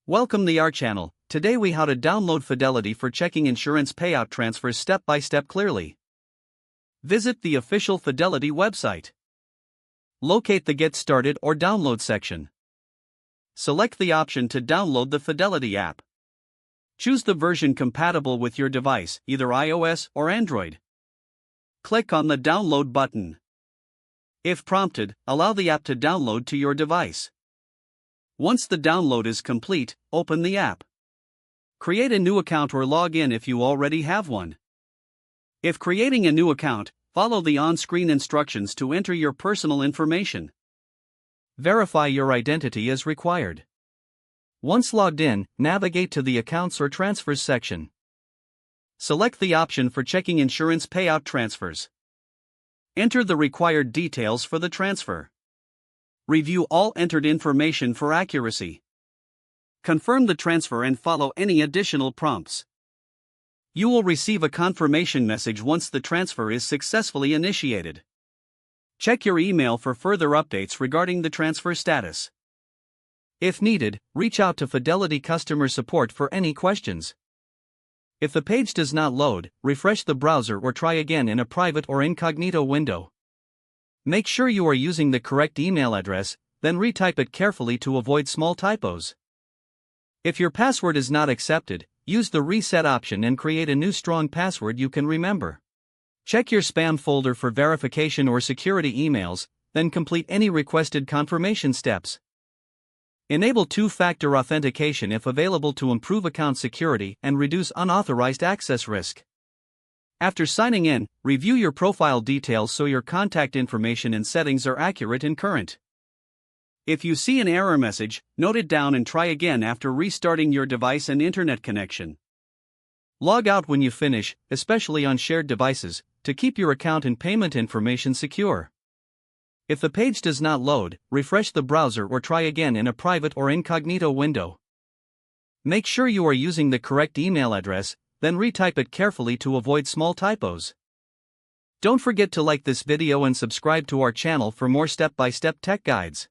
Welcome to our channel. Today we how to download Fidelity for checking insurance payout transfers step by step clearly. Visit the official Fidelity website. Locate the Get Started or Download section. Select the option to download the Fidelity app. Choose the version compatible with your device, either iOS or Android. Click on the Download button. If prompted, allow the app to download to your device. Once the download is complete, open the app. Create a new account or log in if you already have one. If creating a new account, follow the on-screen instructions to enter your personal information. Verify your identity as required. Once logged in, navigate to the Accounts or Transfers section. Select the option for checking insurance payout transfers. Enter the required details for the transfer. Review all entered information for accuracy. Confirm the transfer and follow any additional prompts. You will receive a confirmation message once the transfer is successfully initiated. Check your email for further updates regarding the transfer status. If needed, reach out to Fidelity customer support for any questions. If the page does not load, refresh the browser or try again in a private or incognito window. Make sure you are using the correct email address, then retype it carefully to avoid small typos. If your password is not accepted, use the reset option and create a new strong password you can remember. Check your spam folder for verification or security emails, then complete any requested confirmation steps. Enable two-factor authentication if available to improve account security and reduce unauthorized access risk. After signing in, review your profile details so your contact information and settings are accurate and current. If you see an error message, note it down and try again after restarting your device and internet connection. Log out when you finish, especially on shared devices, to keep your account and payment information secure. If the page does not load, refresh the browser or try again in a private or incognito window. Make sure you are using the correct email address, then retype it carefully to avoid small typos. Don't forget to like this video and subscribe to our channel for more step-by-step tech guides.